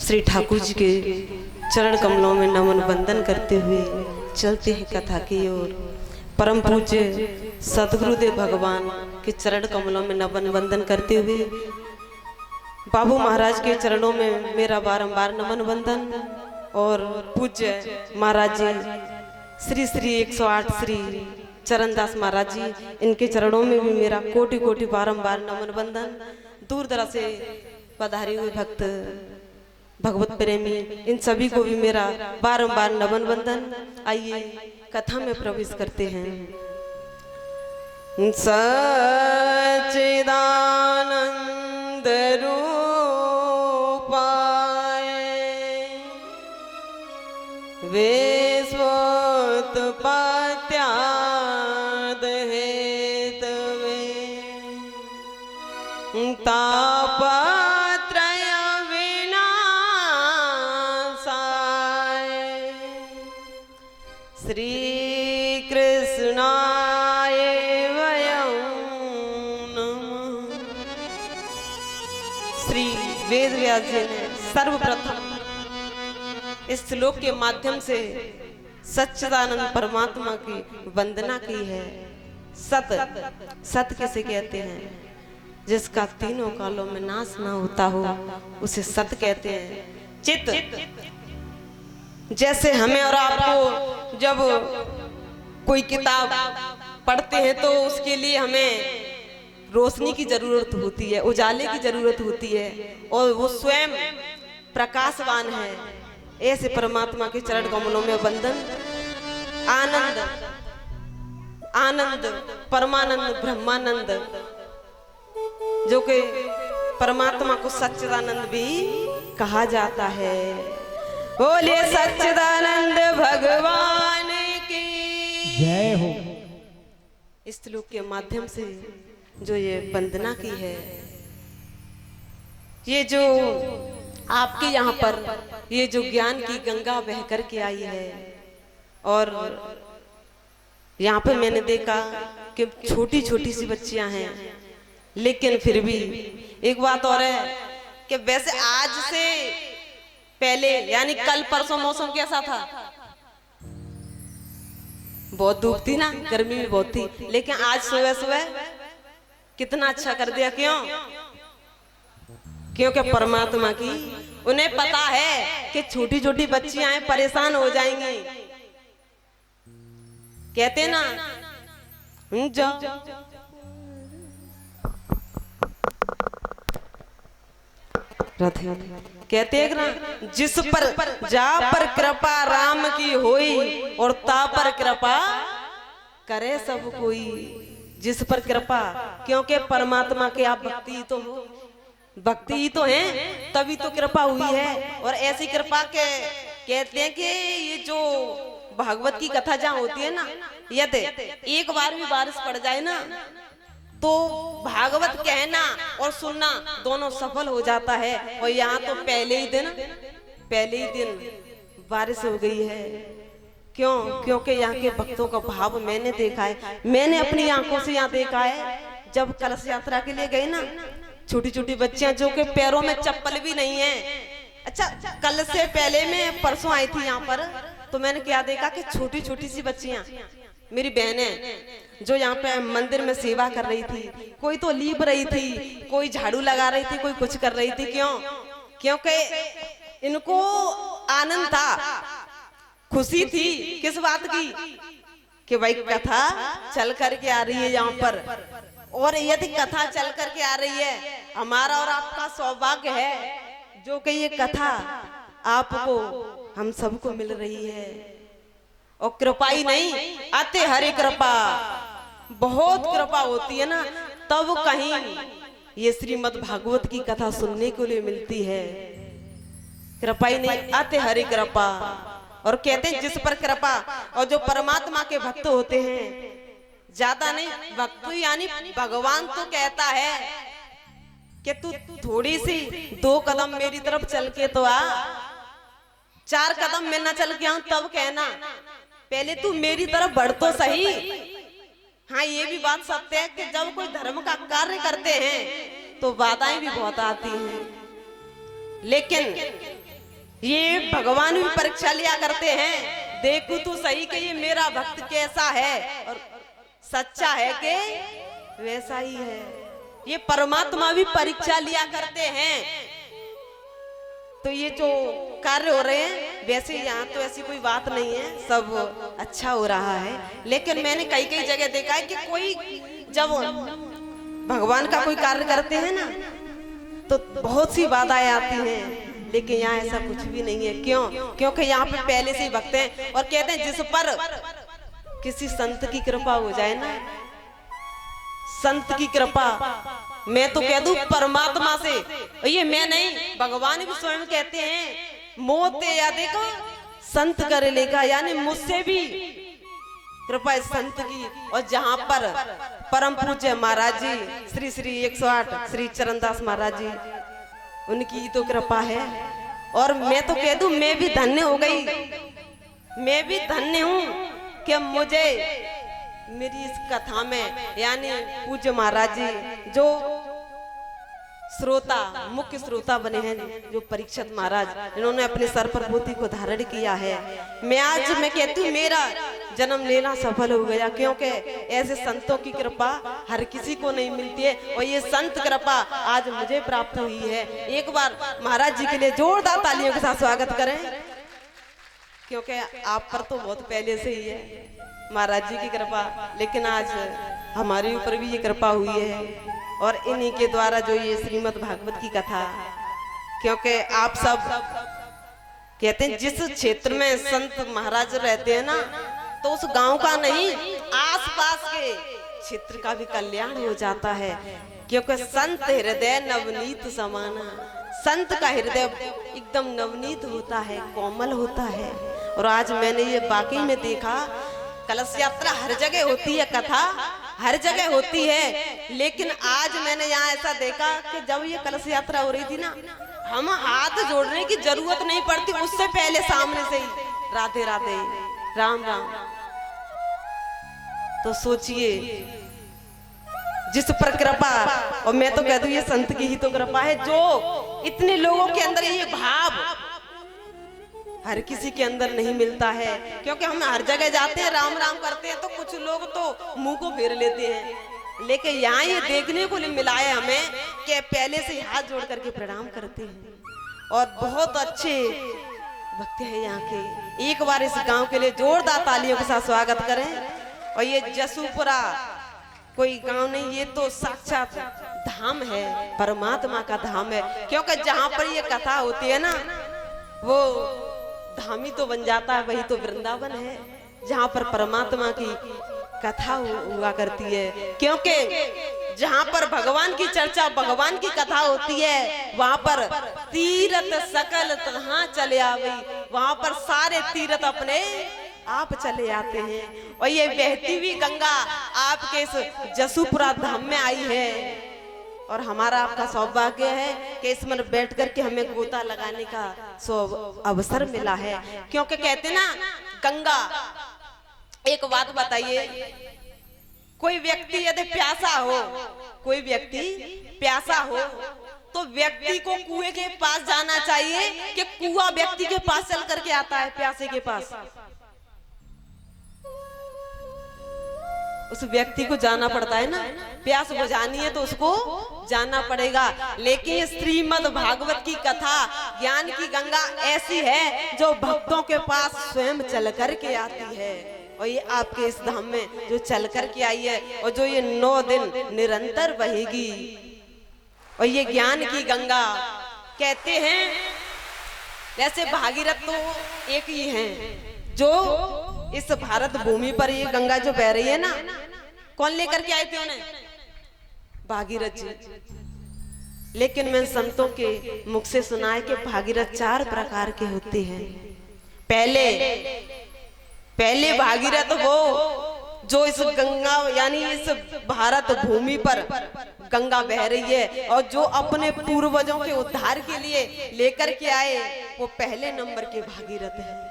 श्री ठाकुर जी के चरण कमलों में नमन वंदन करते हुए चलते हैं कथा की ओर। परम पूज्य सदगुरुदेव भगवान के चरण कमलों में नमन वंदन करते हुए बाबू महाराज के चरणों में मेरा बारंबार नमन वंदन और पूज्य महाराज जी श्री श्री 108 श्री चरणदास महाराज जी, इनके चरणों में भी मेरा कोटि कोटि बारंबार नमन वंदन। दूर दराज से पधारे हुए भक्त भगवत प्रेमी इन सभी को भी मेरा बारंबार नमन वंदन। आइए कथा में प्रवेश करते हैं। सच्चिदानंद रूपाय विश्वोत्पत्त्याद हेतवे तापत्रय विनाशाय श्री कृष्णाय वयं नमः। श्री वेद व्यास जी ने सर्वप्रथम इस श्लोक के माध्यम से सच्चिदानंद परमात्मा की वंदना की है। सत किसे कहते हैं? जिसका तीनों कालों में नाश ना होता हो उसे सत कहते हैं। चित जैसे हमें और आपको जब कोई किताब पढ़ते हैं तो उसके लिए हमें रोशनी की जरूरत होती है, उजाले की जरूरत होती है और वो स्वयं प्रकाशवान है। ऐसे परमात्मा के चरण कमलों में वंदन। आनंद आनंद परमानंद ब्रह्मानंद, जो कि परमात्मा को सच्चिदानंद भी कहा जाता है। बोलिए सच्चिदानंद भगवान की जय हो। इस श्लोक के माध्यम से जो ये वंदना की है, ये जो आपके यहाँ पर ये जो ज्ञान की गंगा बह कर के आई है, और यहाँ पर मैंने देखा कि छोटी छोटी सी बच्चियां हैं, लेकिन फिर भी एक बात और है कि वैसे आज से पहले यानी कल परसों मौसम कैसा था? बहुत धूप थी ना, गर्मी भी बहुत थी, लेकिन आज सुबह सुबह कितना अच्छा कर दिया। क्यों? क्योंकि परमात्मा की उन्हें पता है कि छोटी छोटी बच्चियां परेशान हो जाएंगी। कहते ना जाओ कहते हैं ना, जिस पर जा पर कृपा राम की होई और ता पर कृपा करे सब कोई। जिस पर कृपा, क्योंकि परमात्मा के आप भक्ति ही तो हो, भक्ति ही तो है, तभी तो कृपा हुई है। और ऐसी कृपा के कहते हैं कि ये जो भागवत की कथा जहाँ होती है ना, यदि एक बार भी बारिश पड़ जाए ना तो भागवत कहना और सुनना दोनों सफल हो जाता है। और यहाँ तो पहले ही दिन बारिश हो गई है। क्यों? क्योंकि यहाँ के भक्तों का भाव मैंने देखा है, मैंने अपनी आंखों से यहाँ देखा है। जब कलश यात्रा के लिए गए ना, छोटी छोटी बच्चियां जो कि पैरों में चप्पल भी नहीं है। अच्छा, कल से पहले मैं परसों आई थी यहाँ पर, तो मैंने क्या देखा कि छोटी छोटी सी बच्चियां, मेरी बहनें जो यहाँ पे मंदिर में सेवा कर रही थी, कोई तो लीप रही थी, कोई झाड़ू लगा रही थी, कोई कुछ कर रही थी। क्यों? क्योंकि इनको आनंद था, खुशी थी। किस बात की? कि भाई कथा चल करके आ रही है यहाँ पर, और यदि कथा चल करके आ रही है, हमारा और आपका सौभाग्य है जो कि ये कथा आपको हम सबको मिल रही है। और कृपा ही नहीं, अति हरि कृपा, बहुत कृपा होती है ना, तब कहीं ये श्रीमद् भागवत की कथा सुनने के लिए मिलती है। कृपा ही नहीं, अति हरि कृपा। और कहते हैं जिस पर कृपा, और जो परमात्मा के भक्त होते हैं, ज्यादा नहीं, भक्त यानी भगवान तो कहता है कि तू थोड़ी सी 2 कदम मेरी तरफ चल के तो आ, 4 कदम मैं ना चल के आऊं तब कहना, पहले तू मेरी तरफ बढ़ तो सही। हाँ, ये भी बात सत्य है कि जब कोई धर्म का कार्य करते हैं तो बाधाएं भी बहुत आती हैं। लेकिन ये भगवान भी परीक्षा लिया करते हैं, देखो तो सही कि ये मेरा भक्त कैसा है और सच्चा है कि वैसा ही है। ये परमात्मा भी परीक्षा लिया करते हैं। तो ये जो कार्य हो रहे हैं, वैसे यहाँ तो ऐसी कोई बात नहीं है, सब अच्छा हो रहा है। लेकिन मैंने कई कई जगह देखा है कि कोई जब भगवान का कोई कार्य करते हैं ना, तो बहुत सी बाधाएं आती हैं, लेकिन यहाँ ऐसा कुछ भी नहीं है। क्यों? क्योंकि यहाँ पे पहले से ही भक्त हैं और कहते हैं जिस पर किसी संत की कृपा हो जाए ना, संत की कृपा, मैं तो कह दूं परमात्मा से, ये मैं नहीं, भगवान भी स्वयं कहते हैं मोते या देखो संत करे लेगा, यानी मुझसे भी कृपा संत की। और जहां पर परम पूज्य महाराज जी श्री श्री 108 श्री चरणदास महाराज जी, उनकी तो कृपा है। और मैं तो कह दूं मैं भी धन्य हो गई, मैं भी धन्य हूं कि मुझे मेरी इस कथा में यानी पूज्य महाराज जी जो श्रोता, मुख्य श्रोता बने हैं, जो परीक्षित महाराज, इन्होंने अपने सर पर पोथी को धारण किया है। मैं कहती हूँ मेरा जन्म लेना सफल हो गया, क्योंकि ऐसे संतों की कृपा हर किसी को नहीं मिलती है, और ये संत कृपा आज मुझे प्राप्त हुई है। एक बार महाराज जी के लिए जोरदार तालियों के साथ स्वागत करें, क्योंकि आप पर तो बहुत पहले से ही है महाराज जी की कृपा, लेकिन आज हमारे ऊपर भी ये कृपा हुई है। और इन्हीं के द्वारा जो ये श्रीमद् भागवत की कथा, क्योंकि आप सब कहते हैं जिस क्षेत्र में संत महाराज रहते हैं ना, तो उस गांव का नहीं, आसपास के क्षेत्र का भी कल्याण हो जाता है। क्योंकि संत हृदय नवनीत समाना, संत का हृदय एकदम नवनीत होता है, कोमल होता है। और आज मैंने ये वाकई में देखा, कलश यात्रा हर जगह होती है, कथा हर जगह होती है, लेकिन आज मैंने यहाँ ऐसा देखा कि जब ये कलश यात्रा हो रही थी ना, हम हाथ जोड़ने की जरूरत नहीं पड़ती, उससे पहले सामने से ही राधे राधे राम राम। तो सोचिए जिस पर कृपा, और मैं तो कह दूं ये संत की ही तो कृपा है, जो इतने लोगों के अंदर ये भाव हर किसी के अंदर नहीं मिलता है। क्योंकि हम हर जगह जाते हैं, राम राम करते हैं, तो कुछ लोग तो मुंह को फेर लेते हैं, लेकिन यहाँ ये देखने को मिला है हमें कि पहले से हाथ जोड़ करके प्रणाम करते हैं। और बहुत अच्छे भक्त हैं यहाँ के। एक बार इस गांव के लिए जोरदार तालियों के साथ स्वागत करें। और ये जसूपुरा कोई गांव नहीं, ये तो साक्षात धाम है, परमात्मा का धाम है। क्योंकि जहाँ पर ये कथा होती है ना, वो धामी तो बन जाता है, वही तो वृंदावन है जहाँ पर परमात्मा की कथा हुआ करती है। क्योंकि जहाँ पर भगवान की चर्चा, भगवान की कथा होती है, वहाँ पर तीर्थ सकल तहाँ चले आवे, वहाँ पर सारे तीर्थ अपने आप चले आते हैं। और ये बहती हुई गंगा आपके इस जसूपुरा धाम में आई है, और हमारा आपका सौभाग्य है कि इसमें बैठ करके हमें गोता लगाने का अवसर मिला है। क्योंकि कहते ना गंगा, एक बात बताइए, कोई व्यक्ति यदि प्यासा हो, कोई व्यक्ति प्यासा हो, तो व्यक्ति को कुएं के पास जाना चाहिए कि कुआं व्यक्ति के पास चल करके आता है प्यासे के पास? उस व्यक्ति को जाना पड़ता है ना, प्यास बुझानी है तो उसको जाना पड़ेगा। लेकिन श्रीमद् भागवत की कथा, ज्ञान की गंगा ऐसी है जो भक्तों के पास स्वयं चल कर के आती है। और ये आपके इस धाम में जो चल कर के आई है, और जो ये 9 दिन निरंतर बहेगी। और ये ज्ञान की गंगा कहते हैं, जैसे भागीरथ तो एक ही है, जो इस भारत भूमि पर ये गंगा जो बह रही है ना, कौन लेकर के आए थे उन्हें? भागीरथ जी। लेकिन मैं संतों के मुख से सुना है कि भागीरथ 4 प्रकार के होते हैं। पहले भागीरथ वो जो इस गंगा यानी इस भारत भूमि पर गंगा बह रही है, और जो अपने पूर्वजों के उद्धार के लिए लेकर के आए, वो पहले नंबर के भागीरथ हैं।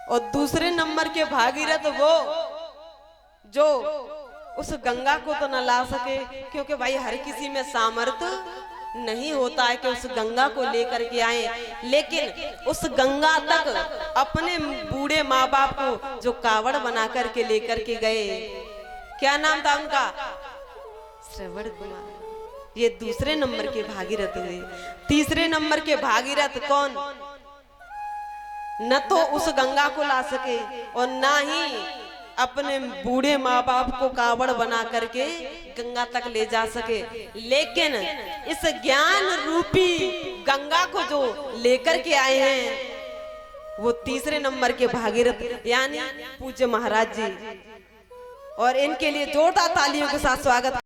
और दूसरे नंबर के भागीरथ वो जो उस गंगा को तो न ला सके, क्योंकि भाई हर किसी में सामर्थ्य नहीं होता है कि उस गंगा को लेकर के आए, लेकिन उस गंगा तक अपने बूढ़े माँ बाप को जो कावड़ बना करके लेकर के गए। क्या नाम था उनका? श्रवण कुमार। ये दूसरे नंबर के भागीरथ हुए। तीसरे नंबर के भागीरथ कौन? न तो उस गंगा को ला सके और ना ही अपने बूढ़े माँ बाप को कावड़ बना करके गंगा तक ले जा सके, लेकिन इस ज्ञान रूपी गंगा को जो लेकर के आए हैं वो तीसरे नंबर के भागीरथ यानी पूज्य महाराज जी। और इनके लिए जोरदार तालियों के साथ स्वागत।